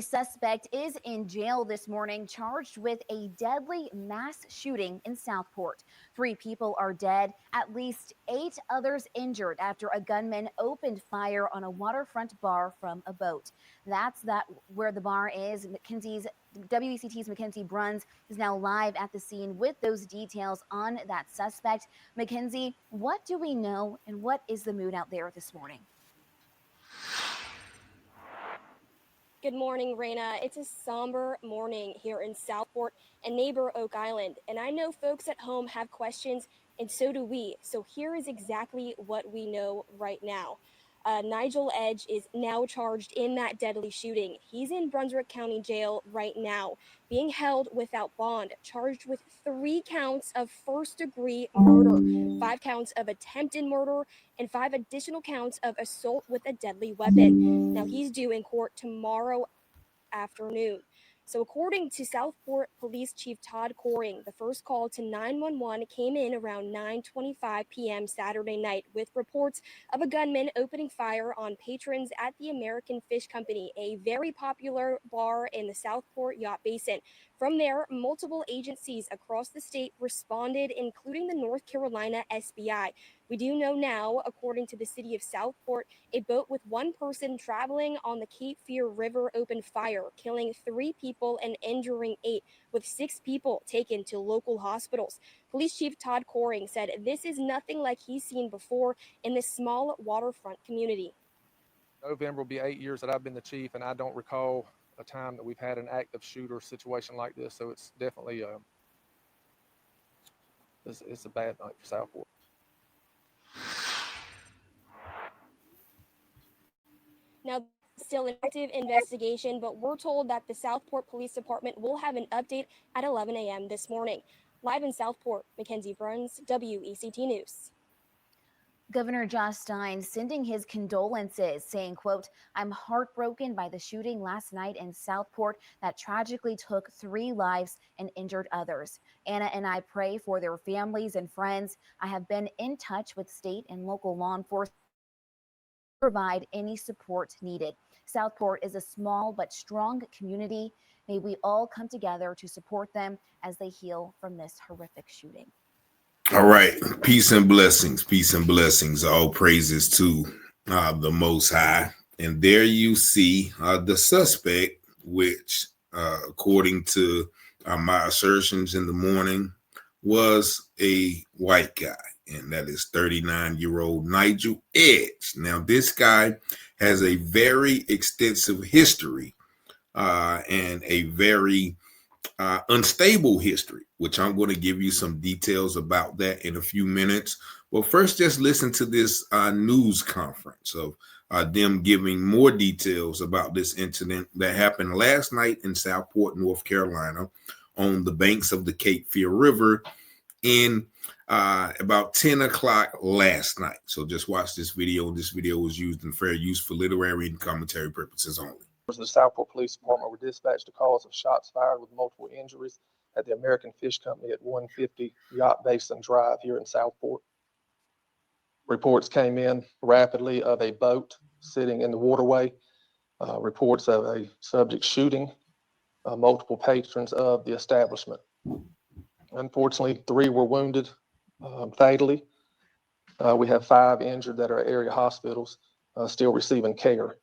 A suspect is in jail this morning, charged with a deadly mass shooting in Southport. 3 people are dead, at least 8 others injured after a gunman opened fire on a waterfront bar from a boat. That's where the bar is. WECT's Mackenzie Bruns is now live at the scene with those details on that suspect. Mackenzie, what do we know and what is the mood out there this morning? Good morning, Raina. It's a somber morning here in Southport and neighbor Oak Island. And I know folks at home have questions, and so do we. So here is exactly what we know right now. Nigel Edge is now charged in that deadly shooting. He's in Brunswick County Jail right now, being held without bond, charged with 3 counts of first-degree murder, 5 counts of attempted murder, and 5 additional counts of assault with a deadly weapon. Now, he's due in court tomorrow afternoon. So, according to Southport Police Chief Todd Coring, the first call to 911 came in around 9:25 p.m. Saturday night with reports of a gunman opening fire on patrons at the American Fish Company, a very popular bar in the Southport Yacht Basin. From there, multiple agencies across the state responded, including the North Carolina SBI. We do know now, according to the city of Southport, a boat with 1 person traveling on the Cape Fear River opened fire, killing 3 people and injuring 8, with 6 people taken to local hospitals. Police Chief Todd Coring said this is nothing like he's seen before in this small waterfront community. November will be 8 years that I've been the chief, and I don't recall a time that we've had an active shooter situation like this. So it's definitely it's a bad night for Southport. Now, still an active investigation, but we're told that the Southport Police Department will have an update at 11 a.m. this morning. Live in Southport, Mackenzie Bruns, WECT News. Governor Josh Stein sending his condolences, saying, quote, "I'm heartbroken by the shooting last night in Southport that tragically took 3 lives and injured others. Anna and I pray for their families and friends. I have been in touch with state and local law enforcement to provide any support needed. Southport is a small but strong community. May we all come together to support them as they heal from this horrific shooting." All right. Peace and blessings. Peace and blessings. All praises to the Most High. And there you see the suspect, which, according to my assertions in the morning, was a white guy. And that is 39-year-old Nigel Edge. Now, this guy has a very extensive history and a very unstable history, which I'm going to give you some details about that in a few minutes. Well, first, just listen to this news conference of them giving more details about this incident that happened last night in Southport, North Carolina, on the banks of the Cape Fear River in about 10 o'clock last night. So just watch this video. This video was used in fair use for literary and commentary purposes only. The Southport Police Department were dispatched to cause of shots fired with multiple injuries at the American Fish Company at 150 Yacht Basin Drive here in Southport. Reports came in rapidly of a boat sitting in the waterway. Reports of a subject shooting multiple patrons of the establishment. Unfortunately, 3 were wounded fatally. We have 5 injured that are at area hospitals still receiving care.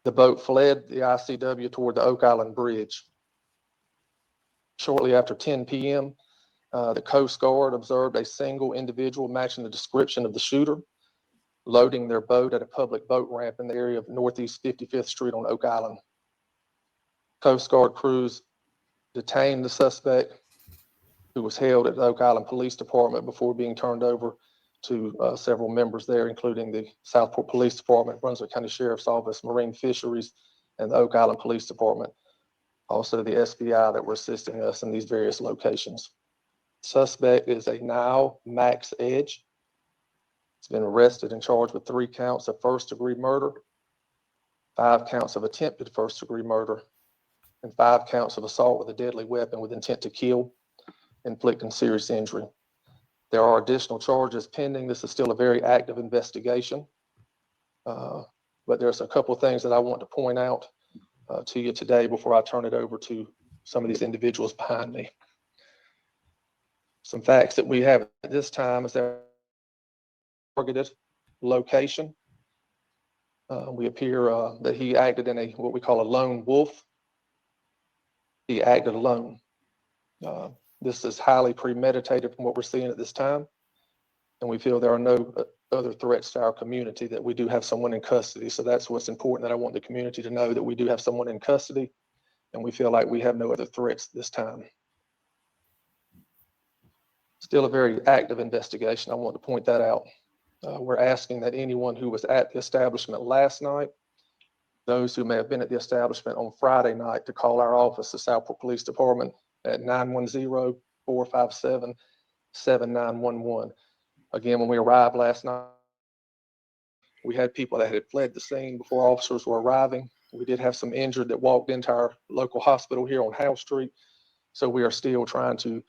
The boat fled the ICW toward the Oak Island Bridge. Shortly after 10 p.m., the Coast Guard observed a single individual matching the description of the shooter, loading their boat at a public boat ramp in the area of Northeast 55th Street on Oak Island. Coast Guard crews detained the suspect, who was held at the Oak Island Police Department before being turned over to several members there, including the Southport Police Department, Brunswick County Sheriff's Office, Marine Fisheries, and the Oak Island Police Department. Also the SBI that were assisting us in these various locations. Suspect is a Nile Max Edge. He's been arrested and charged with 3 counts of first-degree murder, 5 counts of attempted first-degree murder, and 5 counts of assault with a deadly weapon with intent to kill, inflicting serious injury. There are additional charges pending. This is still a very active investigation. But there's a couple of things that I want to point out. to you today before I turn it over to some of these individuals behind me. Some facts that we have at this time is their targeted location. We appear that he acted in what we call a lone wolf. He acted alone. This is highly premeditated from what we're seeing at this time. And we feel there are no other threats to our community, that we do have someone in custody. So that's what's important, that I want the community to know, that we do have someone in custody, and we feel like we have no other threats this time. Still a very active investigation. I want to point that out. We're asking that anyone who was at the establishment last night, those who may have been at the establishment on Friday night, to call our office, the Southport Police Department, at 910-457-7911. Again, when we arrived last night, we had people that had fled the scene before officers were arriving. We did have some injured that walked into our local hospital here on House Street. So we are still trying to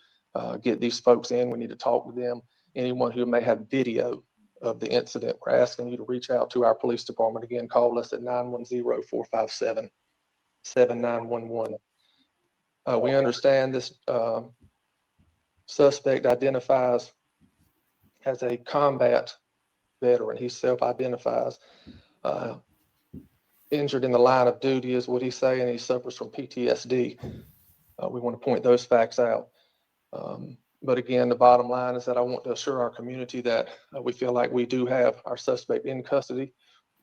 get these folks in. We need to talk to them. Anyone who may have video of the incident, we're asking you to reach out to our police department. Again, call us at 910-457-7911. We understand this suspect identifies as a combat veteran. He self-identifies injured in the line of duty is what he's saying. He suffers from PTSD. We want to point those facts out. But again, the bottom line is that I want to assure our community that we feel like we do have our suspect in custody.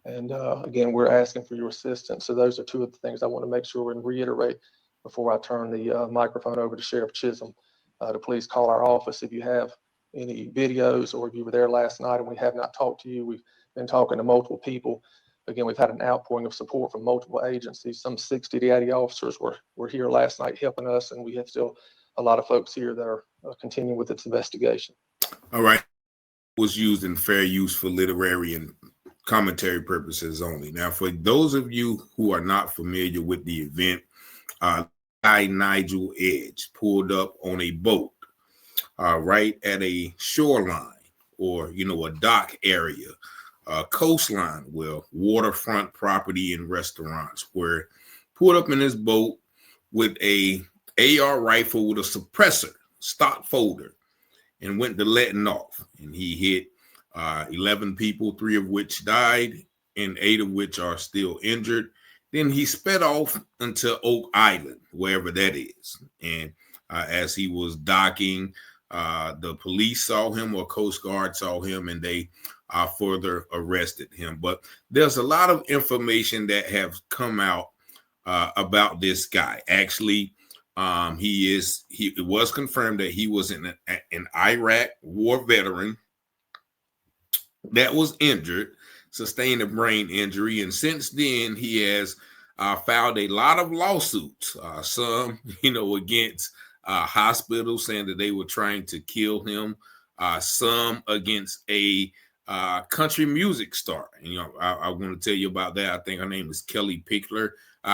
And again, we're asking for your assistance. So those are two of the things I want to make sure and reiterate before I turn the microphone over to Sheriff Chisholm, to please call our office if you have any videos, or if you were there last night and we have not talked to you. We've been talking to multiple people. Again, we've had an outpouring of support from multiple agencies. Some 60 to 80 officers were here last night helping us, and we have still a lot of folks here that are continuing with its investigation. All right. Was used in fair use for literary and commentary purposes only. Now, for those of you who are not familiar with the event, Nigel Edge pulled up on a boat right at a shoreline, or a dock area, coastline, well, waterfront property and restaurants, where pulled up in his boat with a AR rifle with a suppressor, stock folder, and went to letting off. And he hit 11 people, 3 of which died and 8 of which are still injured. Then he sped off into Oak Island, wherever that is. And as he was docking, the police saw him, or Coast Guard saw him, and they further arrested him. But there's a lot of information that have come out about this guy. Actually, it was confirmed that he was an Iraq war veteran that was injured, sustained a brain injury, and since then he has filed a lot of lawsuits, some against hospitals saying that they were trying to kill him, some against a country music star. And I want to tell you about that. I think her name is Kelly Pickler.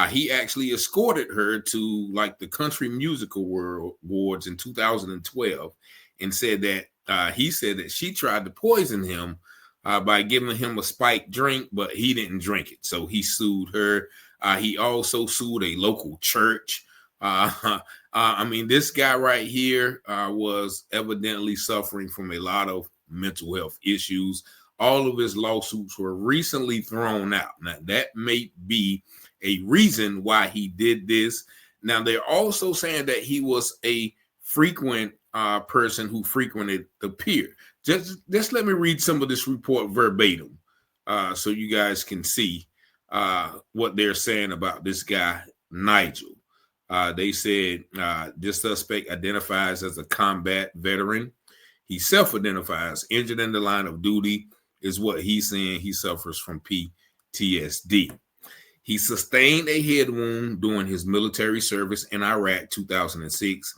He actually escorted her to the Country Musical Awards in 2012, and said that he said that she tried to poison him by giving him a spiked drink, but he didn't drink it. So he sued her. He also sued a local church. This guy right here was evidently suffering from a lot of mental health issues. All of his lawsuits were recently thrown out. Now, that may be a reason why he did this. Now, they're also saying that he was a frequent person who frequented the pier. Just let me read some of this report verbatim so you guys can see what they're saying about this guy, Nigel. They said this suspect identifies as a combat veteran. He self-identifies injured in the line of duty, is what he's saying. He suffers from PTSD. He sustained a head wound during his military service in Iraq 2006,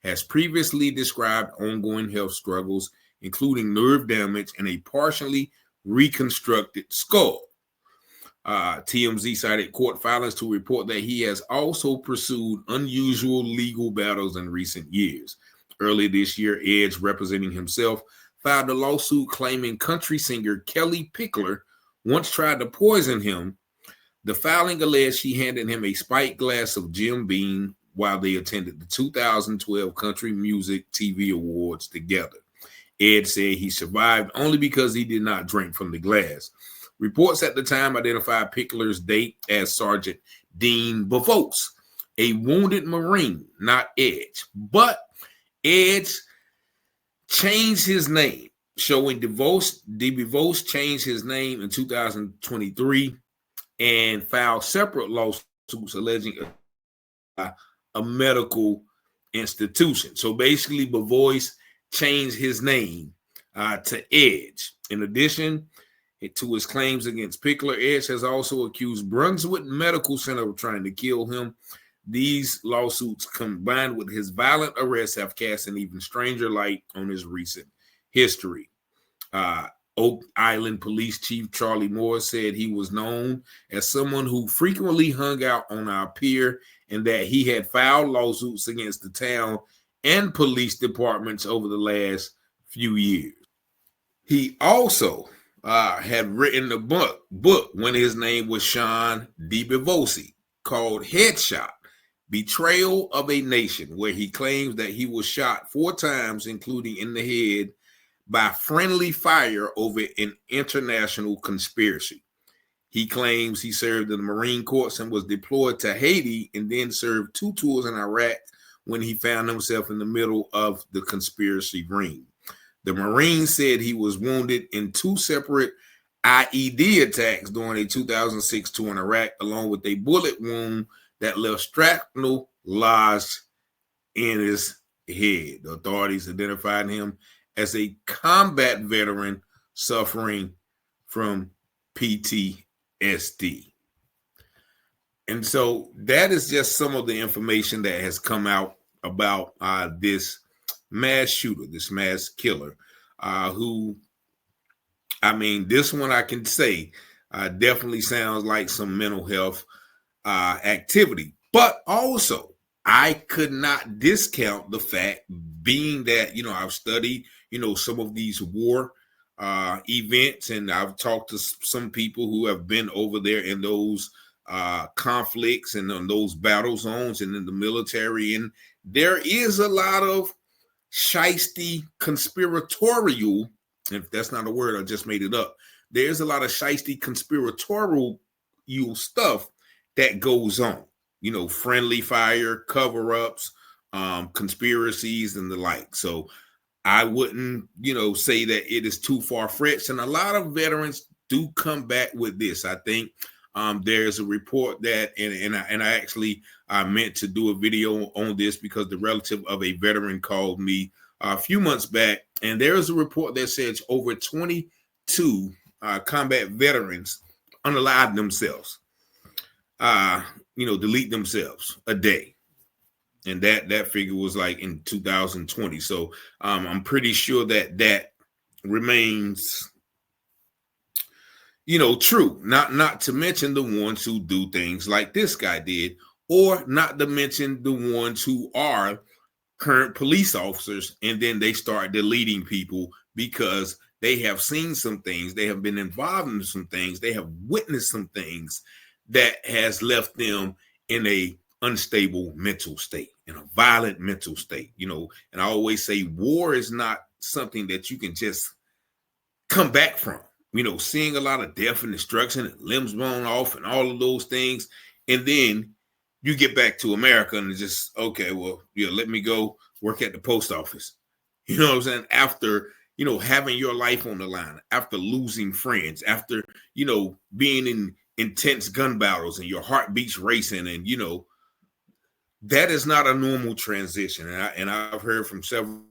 has previously described ongoing health struggles, including nerve damage and a partially reconstructed skull. TMZ cited court filings to report that he has also pursued unusual legal battles in recent years. Earlier this year, Edge, representing himself, filed a lawsuit claiming country singer Kelly Pickler once tried to poison him The filing alleged she handed him a spiked glass of Jim Beam while they attended the 2012 Country Music TV Awards together. Ed said he survived only because he did not drink from the glass. Reports at the time identified Pickler's date as Sergeant Dean Bevos, a wounded Marine, not Edge. But Edge changed his name, showing DeBevos changed his name in 2023 and filed separate lawsuits alleging a medical institution. So basically, Bevos changed his name to Edge. In addition to his claims against Pickler, Edge has also accused Brunswick Medical Center of trying to kill him. These lawsuits, combined with his violent arrests, have cast an even stranger light on his recent history. Oak Island Police Chief Charlie Moore said he was known as someone who frequently hung out on our pier and that he had filed lawsuits against the town and police departments over the last few years. He also had written a book when his name was Sean DeBevosi called Headshot, Betrayal of a Nation, where he claims that he was shot 4 times, including in the head, by friendly fire over an international conspiracy. He claims he served in the Marine Corps and was deployed to Haiti and then served 2 tours in Iraq when he found himself in the middle of the conspiracy ring. The Marine said he was wounded in 2 separate IED attacks during a 2006 tour in Iraq, along with a bullet wound that left shrapnel lodged in his head. The authorities identified him as a combat veteran suffering from PTSD. And so that is just some of the information that has come out about this mass shooter, this mass killer, who, I mean, this one I can say definitely sounds like some mental health activity. But also, I could not discount the fact, being that, I've studied, some of these war events, and I've talked to some people who have been over there in those conflicts and on those battle zones and in the military. And there is a lot of shiesty conspiratorial, if that's not a word, I just made it up. There's a lot of shiesty conspiratorial stuff that goes on, friendly fire, cover-ups, conspiracies, and the like. So I wouldn't, say that it is too far-fetched. And a lot of veterans do come back with this. I think there's a report that, and I actually meant to do a video on this because the relative of a veteran called me a few months back, and there is a report that says over 22 combat veterans unalive themselves, delete themselves a day. And that figure was like in 2020. So I'm pretty sure that remains, true. Not to mention the ones who do things like this guy did, or not to mention the ones who are current police officers, and then they start deleting people because they have seen some things, they have been involved in some things, they have witnessed some things that has left them in a unstable mental state, in a violent mental state, and I always say war is not something that you can just come back from, seeing a lot of death and destruction and limbs blown off and all of those things. And then you get back to America and it's just, okay, well, let me go work at the post office. You know what I'm saying? After, having your life on the line, after losing friends, after, being in intense gun battles and your heart beats racing, and, that is not a normal transition. And I've heard from several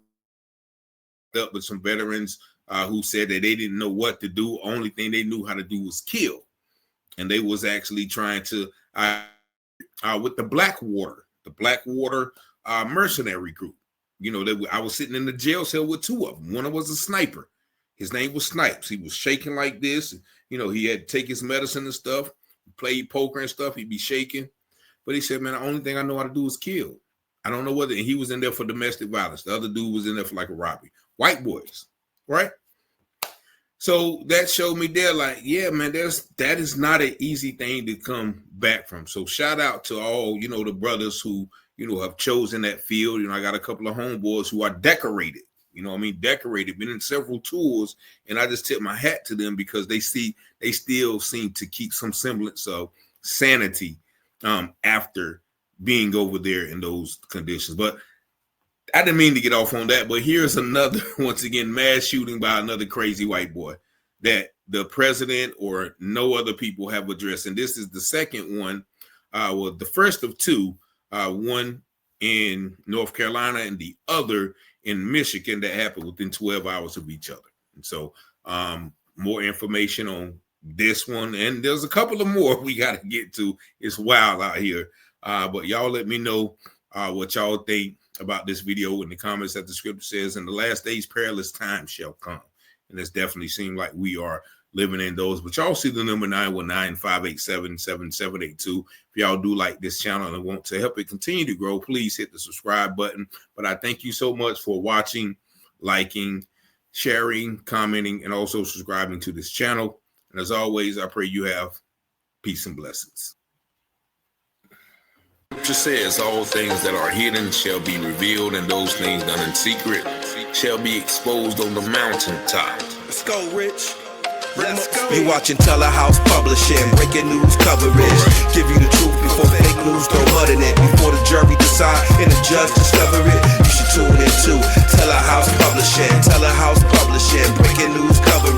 with some veterans who said that they didn't know what to do. Only thing they knew how to do was kill. And they was actually trying to, with the Blackwater mercenary group. I was sitting in the jail cell with 2 of them. One was a sniper. His name was Snipes. He was shaking like this. He had to take his medicine and stuff, played poker and stuff. He'd be shaking. But he said, man, the only thing I know how to do is kill. I don't know whether, and he was in there for domestic violence. The other dude was in there for like a robbery. White boys, right? So that showed me there, like, yeah, man, that is not an easy thing to come back from. So shout out to all, the brothers who, have chosen that field. I got a couple of homeboys who are decorated, decorated, been in several tours, and I just tip my hat to them because they still seem to keep some semblance of sanity after being over there in those conditions. But I didn't mean to get off on that, but here's another, once again, mass shooting by another crazy white boy that the president or no other people have addressed. And this is the second one, the first of two, one in North Carolina and the other in Michigan that happened within 12 hours of each other. And so more information on this one. And there's a couple of more we got to get to. It's wild out here. But y'all let me know what y'all think about this video in the comments that the scripture says, in the last days, perilous times shall come. And it's definitely seemed like we are living in those. But y'all see the number 919-587-7782. If y'all do like this channel and want to help it continue to grow, please hit the subscribe button. But I thank you so much for watching, liking, sharing, commenting, and also subscribing to this channel. And as always, I pray you have peace and blessings. Scripture says all things that are hidden shall be revealed, and those things done in secret shall be exposed on the mountaintop. Let's go, Rich. Let's go. You watching Telehouse Publishing, breaking news coverage. Give you the truth before fake news throw mud in it. Before the jury decide and the judge discover it, you should tune in to Telehouse Publishing. Telehouse Publishing, breaking news coverage.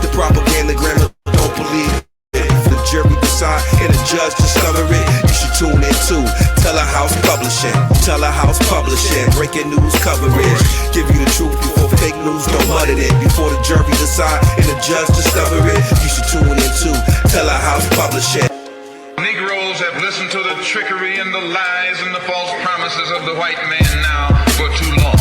The propaganda grammar don't believe it. If the jury decide and the judge discover it, you should tune in to Telehouse Publishing. Telehouse Publishing, breaking news coverage. Give you the truth before fake news throw mud in it. Before the jury decide and the judge discover it, you should tune in to Telehouse Publishing. Negroes have listened to the trickery and the lies and the false promises of the white man now for too long.